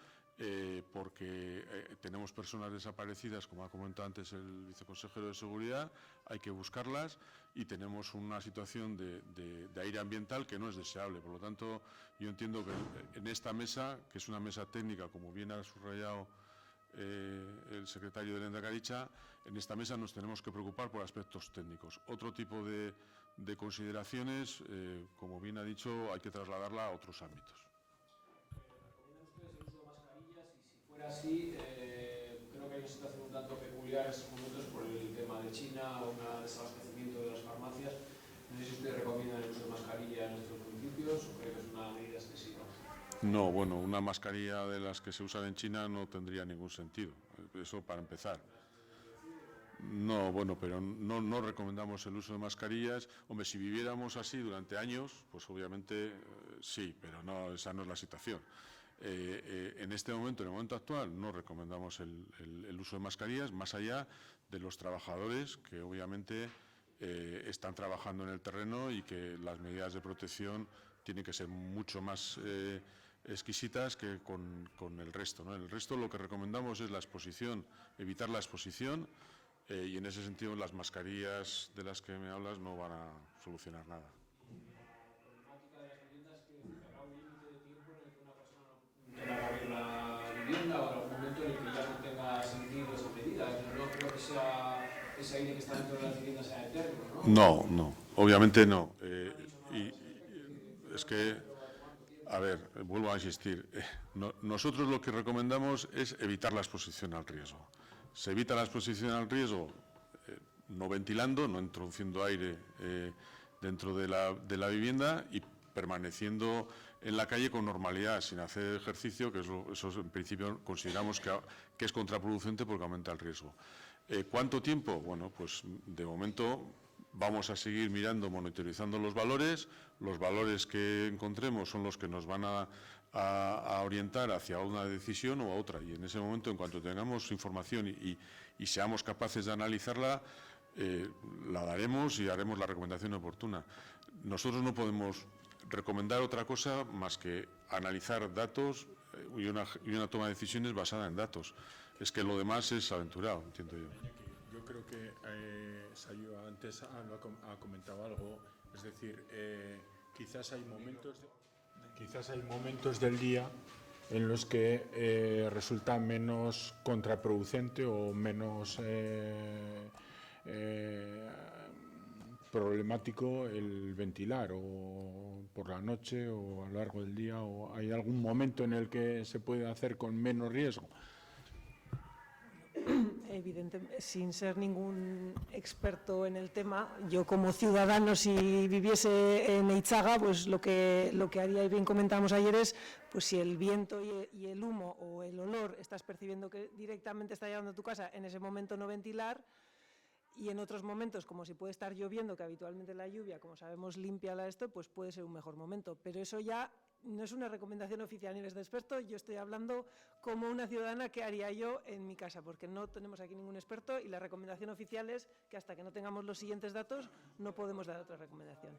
porque tenemos personas desaparecidas, como ha comentado antes el viceconsejero de Seguridad, hay que buscarlas, y tenemos una situación de aire ambiental que no es deseable. Por lo tanto, yo entiendo que en esta mesa, que es una mesa técnica, como bien ha subrayado el secretario de Lehendakaritza, en esta mesa nos tenemos que preocupar por aspectos técnicos. Otro tipo de consideraciones, como bien ha dicho, hay que trasladarla a otros ámbitos. Así, creo que hay una situación un tanto peculiar en estos momentos por el tema de China, un desabastecimiento de las farmacias. No sé si ustedes recomiendan el uso de mascarilla en nuestros municipios o creo que es una medida excesiva. No, bueno, una mascarilla de las que se usan en China no tendría ningún sentido, eso para empezar. No, bueno, pero no recomendamos el uso de mascarillas. Hombre, si viviéramos así durante años, pues obviamente sí, pero no, esa no es la situación. En este momento, en el momento actual, no recomendamos el uso de mascarillas, más allá de los trabajadores que obviamente están trabajando en el terreno y que las medidas de protección tienen que ser mucho más exquisitas que con el resto, ¿no? El resto lo que recomendamos es la exposición, evitar la exposición, y en ese sentido las mascarillas de las que me hablas no van a solucionar nada. La vivienda o en algún momento en el que ya no tenga sentido esa medida. No creo que sea ese aire que está dentro de las viviendas sea eterno, ¿no? No, obviamente no. Y es que, a ver, vuelvo a insistir, nosotros lo que recomendamos es evitar la exposición al riesgo. Se evita la exposición al riesgo no ventilando, no introduciendo aire dentro de la vivienda y permaneciendo en la calle con normalidad, sin hacer ejercicio, que eso en principio consideramos que es contraproducente porque aumenta el riesgo. ¿Cuánto tiempo? Bueno, pues de momento vamos a seguir mirando, monitorizando los valores que encontremos son los que nos van a orientar hacia una decisión o a otra, y en ese momento, en cuanto tengamos información y seamos capaces de analizarla, la daremos y haremos la recomendación oportuna. Nosotros no podemos recomendar otra cosa más que analizar datos y una toma de decisiones basada en datos. Es que lo demás es aventurado, entiendo yo. Yo creo que Sayua antes ha comentado algo, es decir, quizás hay momentos del día en los que resulta menos contraproducente o menos problemático el ventilar, o por la noche o a lo largo del día, o hay algún momento en el que se puede hacer con menos riesgo. Evidentemente, sin ser ningún experto en el tema, yo como ciudadano, si viviese en Eitzaga, pues lo que haría, y bien comentábamos ayer, es pues si el viento y el humo o el olor estás percibiendo que directamente está llegando a tu casa, en ese momento no ventilar. Y en otros momentos, como si puede estar lloviendo, que habitualmente la lluvia, como sabemos, limpia esto, pues puede ser un mejor momento. Pero eso ya no es una recomendación oficial ni de experto, yo estoy hablando como una ciudadana que haría yo en mi casa, porque no tenemos aquí ningún experto y la recomendación oficial es que hasta que no tengamos los siguientes datos no podemos dar otra recomendación.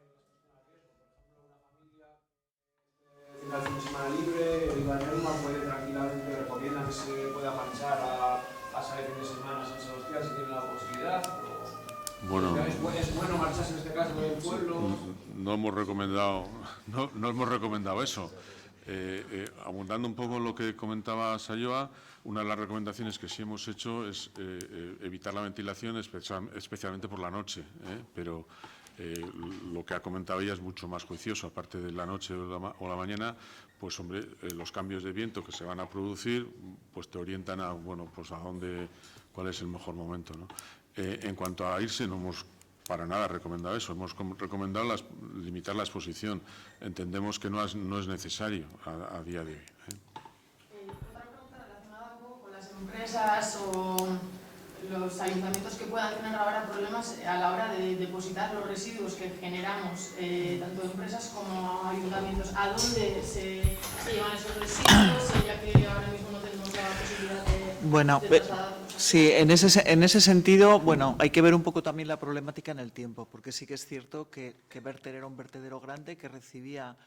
El fin de semana libre, el Ibarrelma puede tranquilamente recomienda que se pueda marchar a salir fin de semana a San Sebastián si tiene la posibilidad. Bueno, ¿Es bueno marcharse en este caso con el pueblo? No hemos recomendado eso. Abundando un poco en lo que comentaba Sayua, una de las recomendaciones que sí hemos hecho es evitar la ventilación, especialmente por la noche, pero lo que ha comentado ella es mucho más juicioso. Aparte de la noche o la mañana, pues hombre, los cambios de viento que se van a producir pues te orientan a, bueno, pues a cuál es el mejor momento, ¿no? En cuanto a irse, no hemos para nada recomendado eso, hemos recomendado limitar la exposición. Entendemos que no es necesario a día de hoy. Otra pregunta relacionada un poco con las empresas o los ayuntamientos que puedan tener ahora problemas a la hora de depositar los residuos que generamos, tanto empresas como ayuntamientos, ¿a dónde se llevan esos residuos, ya que ahora mismo no tenemos la posibilidad de trasladarlos? Sí, en ese sentido, bueno, hay que ver un poco también la problemática en el tiempo, porque sí que es cierto que Verter era un vertedero grande que recibía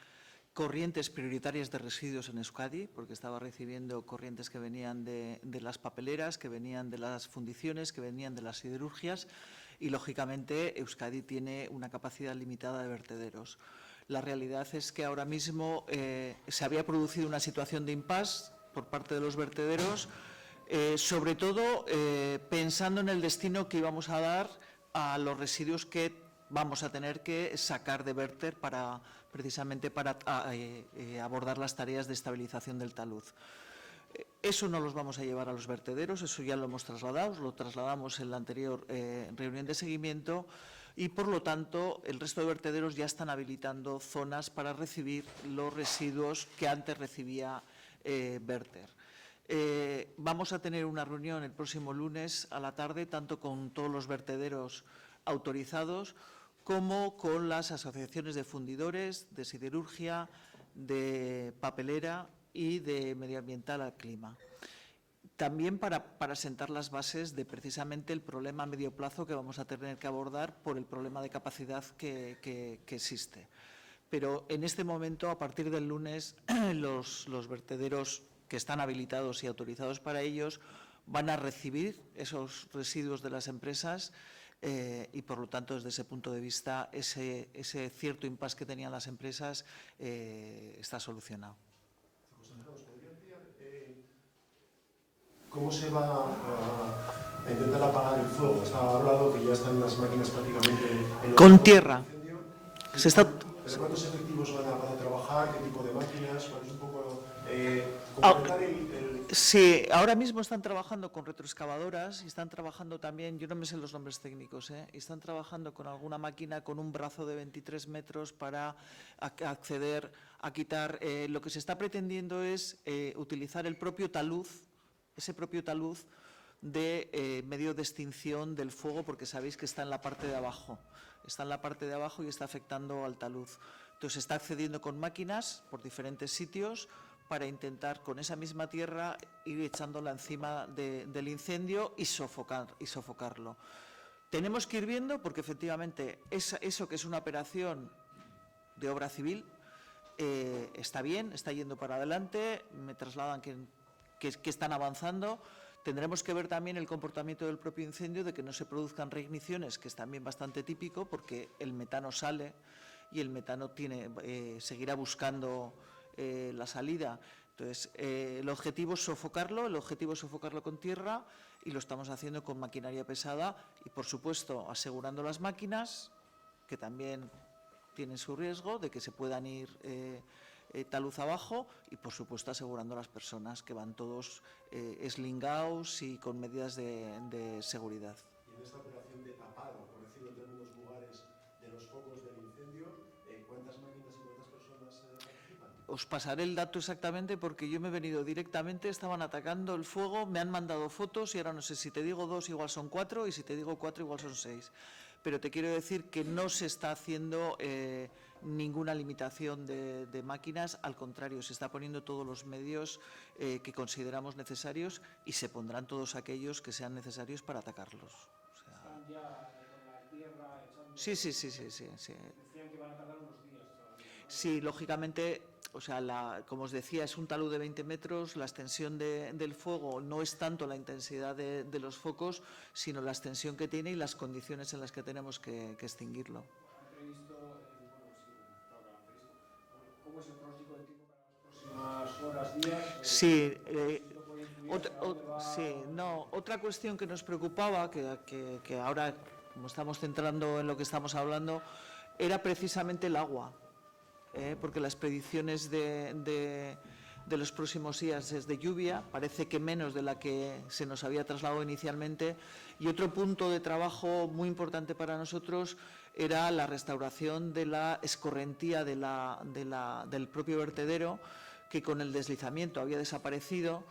corrientes prioritarias de residuos en Euskadi, porque estaba recibiendo corrientes que venían de las papeleras, que venían de las fundiciones, que venían de las siderurgias y, lógicamente, Euskadi tiene una capacidad limitada de vertederos. La realidad es que ahora mismo se había producido una situación de impasse por parte de los vertederos, sobre todo pensando en el destino que íbamos a dar a los residuos que vamos a tener que sacar de Verter precisamente para abordar las tareas de estabilización del talud. Eso no los vamos a llevar a los vertederos, eso ya lo hemos trasladado, lo trasladamos en la anterior reunión de seguimiento y, por lo tanto, el resto de vertederos ya están habilitando zonas para recibir los residuos que antes recibía Verter. Vamos a tener una reunión el próximo lunes a la tarde, tanto con todos los vertederos autorizados como con las asociaciones de fundidores, de siderurgia, de papelera y de medioambiental al clima. También para sentar las bases de precisamente el problema a medio plazo que vamos a tener que abordar por el problema de capacidad que existe. Pero en este momento, a partir del lunes, los vertederos que están habilitados y autorizados para ellos van a recibir esos residuos de las empresas y, por lo tanto, desde ese punto de vista, ese cierto impasse que tenían las empresas está solucionado. ¿Nos podría ampliar cómo se va a intentar apagar el fuego? Estaba hablado que ya están las máquinas prácticamente en con tierra. ¿Pero cuántos efectivos van a trabajar? ¿Qué tipo de máquinas? ¿Cuál es un poco completar Sí, ahora mismo están trabajando con retroexcavadoras y están trabajando también, yo no me sé los nombres técnicos, y están trabajando con alguna máquina con un brazo de 23 metros para acceder a quitar. Lo que se está pretendiendo es utilizar el propio talud, ese propio talud de medio de extinción del fuego, porque sabéis que está en la parte de abajo. Está en la parte de abajo y está afectando al talud. Entonces, está accediendo con máquinas por diferentes sitios para intentar, con esa misma tierra, ir echándola encima del incendio y sofocarlo. Tenemos que ir viendo, porque efectivamente eso que es una operación de obra civil está bien, está yendo para adelante, me trasladan que están avanzando. Tendremos que ver también el comportamiento del propio incendio, de que no se produzcan reigniciones, que es también bastante típico, porque el metano sale y el metano seguirá buscando la salida. Entonces, el objetivo es sofocarlo, con tierra, y lo estamos haciendo con maquinaria pesada y, por supuesto, asegurando las máquinas, que también tienen su riesgo de que se puedan ir taluz abajo, y, por supuesto, asegurando a las personas que van todos eslingados y con medidas de seguridad. Y en esta operación de tapado, por decirlo en términos vulgares, de los focos del incendio, ¿cuántas máquinas y cuántas personas participan? Os pasaré el dato exactamente, porque yo me he venido directamente, estaban atacando el fuego, me han mandado fotos y ahora no sé si te digo 2 igual son 4 y si te digo 4 igual son 6. Pero te quiero decir que no se está haciendo ninguna limitación de máquinas, al contrario, se está poniendo todos los medios que consideramos necesarios y se pondrán todos aquellos que sean necesarios para atacarlos. O sea, ¿Están ya con la tierra echando? Sí. Decían que van a tardar unos días todavía. Sí, lógicamente, o sea, como os decía, es un talud de 20 metros, la extensión del fuego no es tanto la intensidad de los focos, sino la extensión que tiene y las condiciones en las que tenemos que extinguirlo. ¿Han previsto, cómo es el pronóstico del tiempo para las próximas horas, días? Otra cuestión que nos preocupaba, que ahora, como estamos centrando en lo que estamos hablando, era precisamente el agua. Porque las predicciones de los próximos días es de lluvia, parece que menos de la que se nos había trasladado inicialmente, y otro punto de trabajo muy importante para nosotros era la restauración de la escorrentía del propio vertedero, que con el deslizamiento había desaparecido,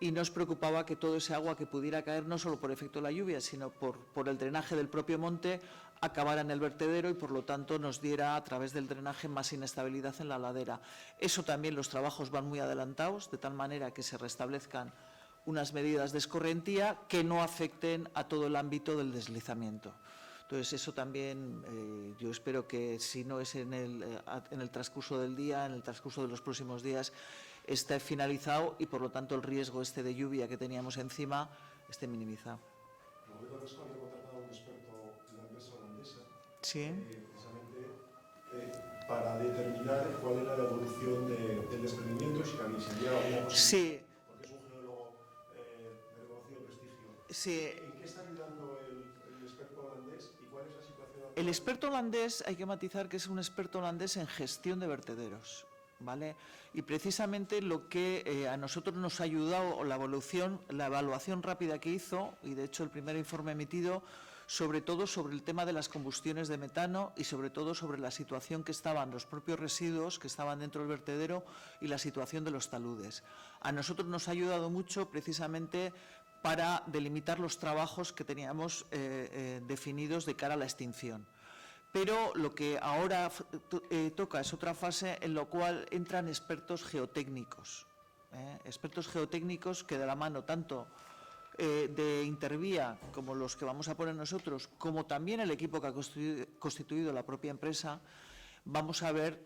y nos preocupaba que todo ese agua que pudiera caer, no solo por efecto de la lluvia, sino por el drenaje del propio monte, acabara en el vertedero y, por lo tanto, nos diera a través del drenaje más inestabilidad en la ladera. Eso también, los trabajos van muy adelantados, de tal manera que se restablezcan unas medidas de escorrentía que no afecten a todo el ámbito del deslizamiento. Entonces, eso también, yo espero que, si no es en el transcurso del día, en el transcurso de los próximos días, esté finalizado y, por lo tanto, el riesgo de lluvia que teníamos encima esté minimizado. El gobierno vasco había contratado a un experto en la empresa holandesa, sí, precisamente para determinar cuál era la evolución del desprendimiento y si había alguna posibilidad. Sí. Porque es un geólogo de reconocido prestigio. Sí. ¿En qué está ayudando el experto holandés y cuál es la situación actual? El experto holandés, hay que matizar que es un experto holandés en gestión de vertederos, ¿vale? Y precisamente lo que a nosotros nos ha ayudado la evaluación rápida que hizo, y de hecho el primer informe emitido, sobre todo sobre el tema de las combustiones de metano y sobre todo sobre la situación que estaban los propios residuos que estaban dentro del vertedero y la situación de los taludes. A nosotros nos ha ayudado mucho precisamente para delimitar los trabajos que teníamos definidos de cara a la extinción. Pero lo que ahora toca es otra fase en la cual entran expertos geotécnicos. Expertos geotécnicos que, de la mano tanto de Intervía, como los que vamos a poner nosotros, como también el equipo que ha constituido la propia empresa, vamos a ver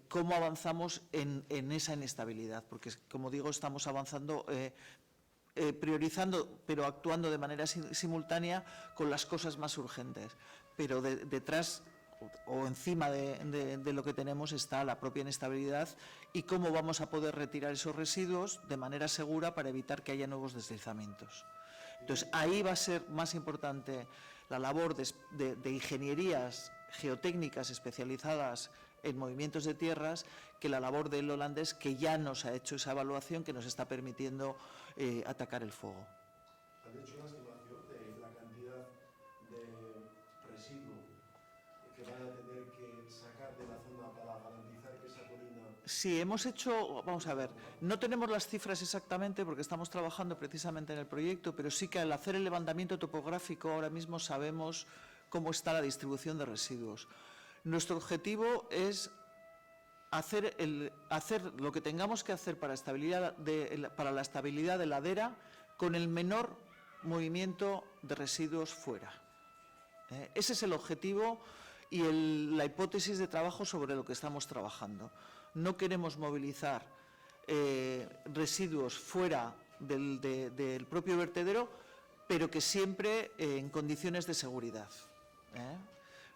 cómo avanzamos en esa inestabilidad. Porque, como digo, estamos avanzando, priorizando, pero actuando de manera simultánea con las cosas más urgentes. Pero detrás o encima de lo que tenemos está la propia inestabilidad y cómo vamos a poder retirar esos residuos de manera segura para evitar que haya nuevos deslizamientos. Entonces, ahí va a ser más importante la labor de ingenierías geotécnicas especializadas en movimientos de tierras que la labor del holandés, que ya nos ha hecho esa evaluación que nos está permitiendo atacar el fuego. ¿Han hecho una estimación de la cantidad de residuo que van a tener que sacar de la zona para garantizar que esa colina... Sí, hemos hecho, vamos a ver, no tenemos las cifras exactamente porque estamos trabajando precisamente en el proyecto, pero sí que al hacer el levantamiento topográfico ahora mismo sabemos cómo está la distribución de residuos. Nuestro objetivo es hacer lo que tengamos que hacer para la estabilidad de ladera con el menor movimiento de residuos fuera. Ese es el objetivo y la hipótesis de trabajo sobre lo que estamos trabajando. No queremos movilizar residuos fuera del propio vertedero, pero que siempre en condiciones de seguridad.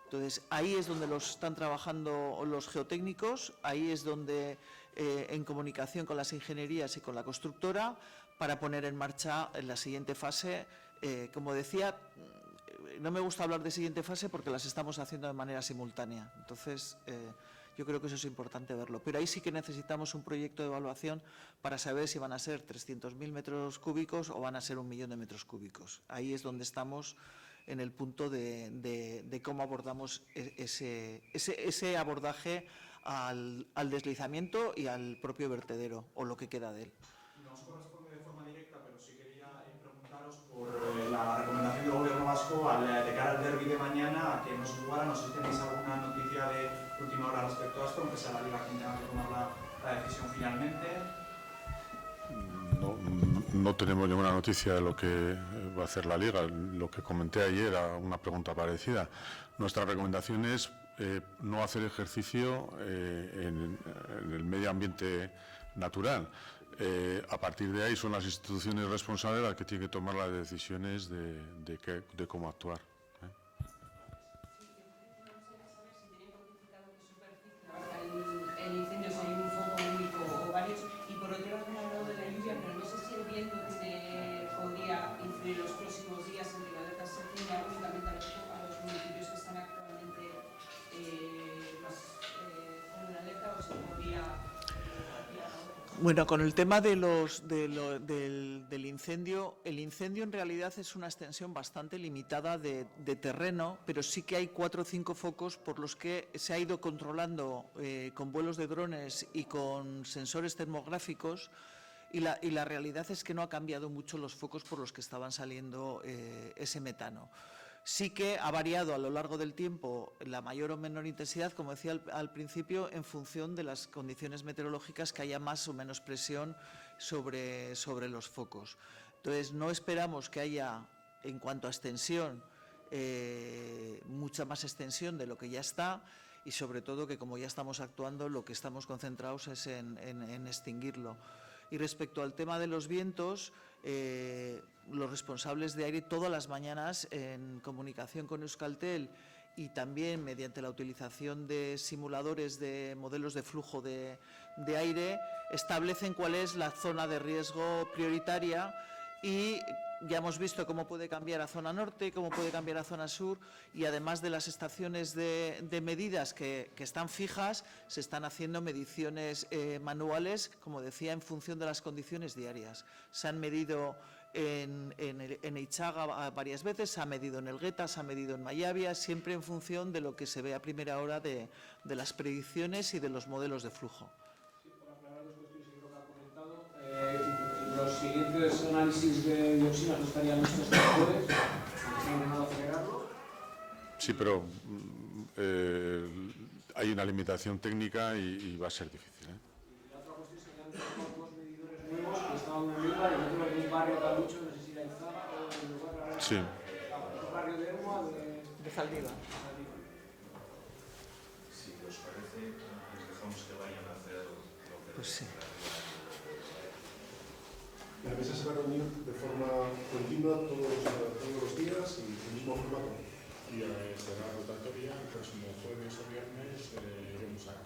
Entonces, ahí es donde están trabajando los geotécnicos, ahí es donde, en comunicación con las ingenierías y con la constructora, para poner en marcha en la siguiente fase. Como decía, no me gusta hablar de siguiente fase porque las estamos haciendo de manera simultánea. Entonces, yo creo que eso es importante verlo. Pero ahí sí que necesitamos un proyecto de evaluación para saber si van a ser 300.000 metros cúbicos o van a ser 1 millón de metros cúbicos. Ahí es donde estamos en el punto de cómo abordamos ese abordaje al deslizamiento y al propio vertedero, o lo que queda de él. No os corresponde de forma directa, pero sí quería preguntaros por la recomendación del Gobierno vasco de cara al derbi de mañana, a que no se jugara. No sé si tenéis alguna noticia de última hora respecto a esto, aunque sea la Liga quien tenga que tomar la decisión finalmente. No tenemos ninguna noticia de lo que va a hacer la Liga. Lo que comenté ayer era una pregunta parecida. Nuestra recomendación es no hacer ejercicio en el medio ambiente natural. A partir de ahí son las instituciones responsables las que tienen que tomar las decisiones de cómo actuar. El incendio, si hay un foco único o varios, y por otro lado han hablado de la lluvia, pero no sé si el viento que podría influir los próximos días en que la alerta se tenga únicamente a los municipios que están actualmente con la alerta, o se podría... Bueno, con el tema del incendio, el incendio en realidad es una extensión bastante limitada de terreno, pero sí que hay 4 o 5 focos por los que se ha ido controlando con vuelos de drones y con sensores termográficos y la realidad es que no ha cambiado mucho los focos por los que estaban saliendo ese metano. Sí que ha variado a lo largo del tiempo la mayor o menor intensidad, como decía al principio, en función de las condiciones meteorológicas, que haya más o menos presión sobre los focos. Entonces, no esperamos que haya, en cuanto a extensión, mucha más extensión de lo que ya está, y sobre todo que, como ya estamos actuando, lo que estamos concentrados es en extinguirlo. Y respecto al tema de los vientos, los responsables de aire todas las mañanas, en comunicación con Euskaltel y también mediante la utilización de simuladores de modelos de flujo de aire, establecen cuál es la zona de riesgo prioritaria, y ya hemos visto cómo puede cambiar a zona norte, cómo puede cambiar a zona sur, y además de las estaciones de medidas que están fijas, se están haciendo mediciones manuales, como decía, en función de las condiciones diarias. Se han medido en Eitzaga varias veces, se ha medido en Elgueta, se ha medido en Mayavia, siempre en función de lo que se ve a primera hora de las predicciones y de los modelos de flujo. Sí, para aclarar dos cuestiones que creo que ha comentado. Los siguientes análisis de dioxinas no estarían listos para el jueves, aunque se han intentado acelerarlo. Sí, pero hay una limitación técnica y va a ser difícil. Y la otra cuestión es que han sacado dos medidores nuevos que estaban en Bilbao y otro en un barrio Calucho, no sé si era Izaba o en el lugar Sí. el barrio de Ermua de Zaldívar. Si os parece, les dejamos que vayan a hacer lo que pues sí. La mesa se va a reunir de forma continua todos los días y el mismo formato. Y será rotatoria, el próximo jueves o viernes iremos a